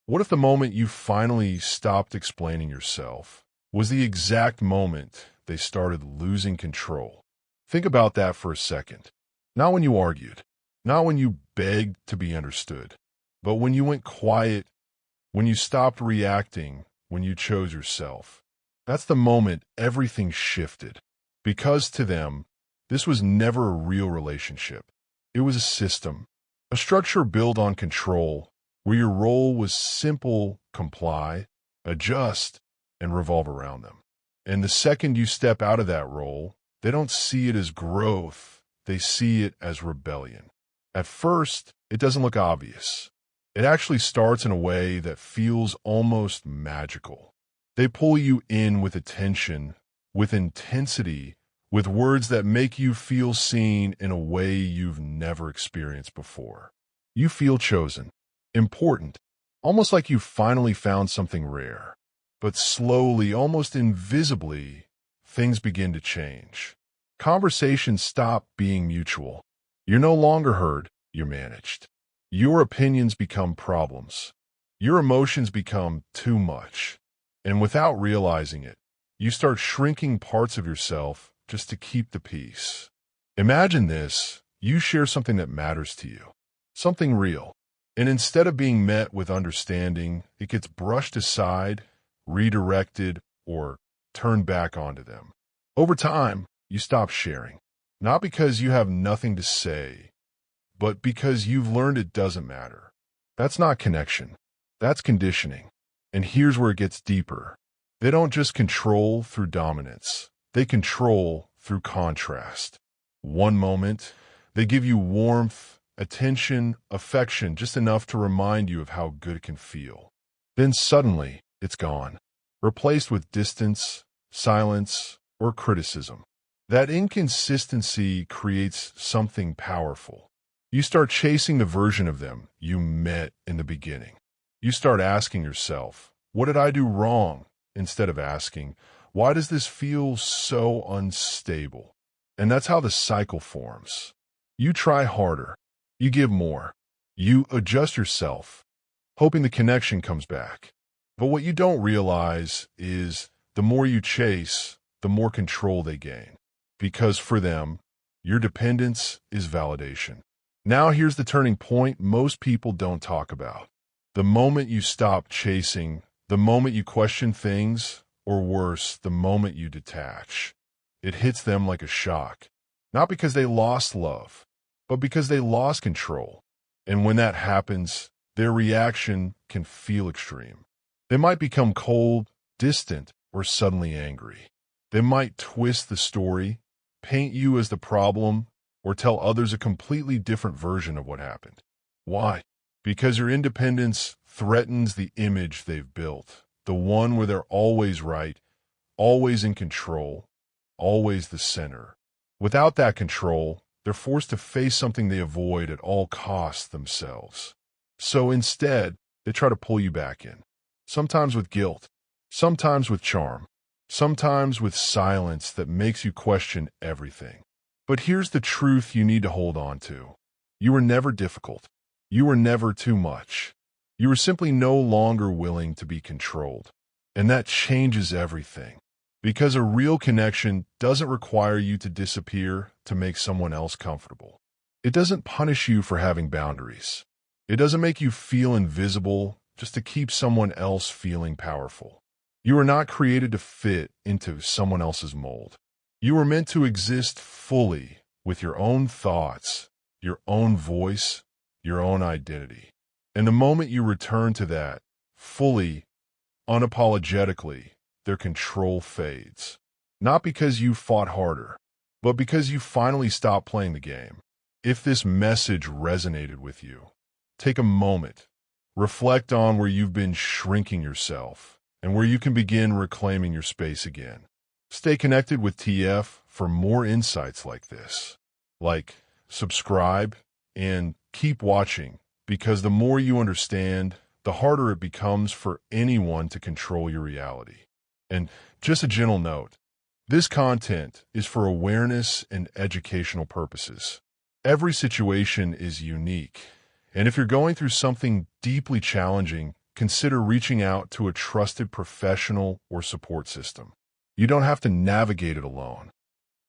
What if the moment you finally stopped explaining yourself was the exact moment they started losing control? Think about that for a second. Not when you argued, not when you begged to be understood, but when you went quiet, when you stopped reacting, when you chose yourself. That's the moment everything shifted. Because to them, this was never a real relationship. It was a system, a structure built on control, where your role was simple: comply, adjust, and revolve around them. And the second you step out of that role, they don't see it as growth, they see it as rebellion. At first, it doesn't look obvious. It actually starts in a way that feels almost magical. They pull you in with attention, with intensity, with words that make you feel seen in a way you've never experienced before. You feel chosen, important, almost like you finally found something rare. But slowly, almost invisibly, things begin to change. Conversations stop being mutual. You're no longer heard, you're managed. Your opinions become problems. Your emotions become too much. And without realizing it, you start shrinking parts of yourself just to keep the peace. Imagine this: you share something that matters to you, something real, and instead of being met with understanding, it gets brushed aside, redirected, or turned back onto them. Over time, you stop sharing, not because you have nothing to say, but because you've learned it doesn't matter. That's not connection. That's conditioning. And here's where it gets deeper. They don't just control through dominance. They control through contrast. One moment, they give you warmth, attention, affection, just enough to remind you of how good it can feel. Then suddenly, it's gone, replaced with distance, silence, or criticism. That inconsistency creates something powerful. You start chasing the version of them you met in the beginning. You start asking yourself, what did I do wrong? Instead of asking, why does this feel so unstable? And that's how the cycle forms. You try harder. You give more. You adjust yourself, hoping the connection comes back. But what you don't realize is the more you chase, the more control they gain. Because for them, your dependence is validation. Now here's the turning point most people don't talk about. The moment you stop chasing, the moment you question things, or worse, the moment you detach, it hits them like a shock. Not because they lost love, but because they lost control. And when that happens, their reaction can feel extreme. They might become cold, distant, or suddenly angry. They might twist the story, paint you as the problem, or tell others a completely different version of what happened. Why? Because your independence threatens the image they've built, the one where they're always right, always in control, always the center. Without that control, they're forced to face something they avoid at all costs themselves. So instead, they try to pull you back in, sometimes with guilt, sometimes with charm, sometimes with silence that makes you question everything. But here's the truth you need to hold on to. You were never difficult. You were never too much. You were simply no longer willing to be controlled. And that changes everything. Because a real connection doesn't require you to disappear to make someone else comfortable. It doesn't punish you for having boundaries. It doesn't make you feel invisible just to keep someone else feeling powerful. You are not created to fit into someone else's mold. You were meant to exist fully with your own thoughts, your own voice, your own identity. And the moment you return to that, fully, unapologetically, their control fades. Not because you fought harder, but because you finally stopped playing the game. If this message resonated with you, take a moment, reflect on where you've been shrinking yourself and where you can begin reclaiming your space again. Stay connected with TF for more insights like this. Like, subscribe, and keep watching, because the more you understand, the harder it becomes for anyone to control your reality. And just a gentle note, this content is for awareness and educational purposes. Every situation is unique, and if you're going through something deeply challenging, consider reaching out to a trusted professional or support system. You don't have to navigate it alone.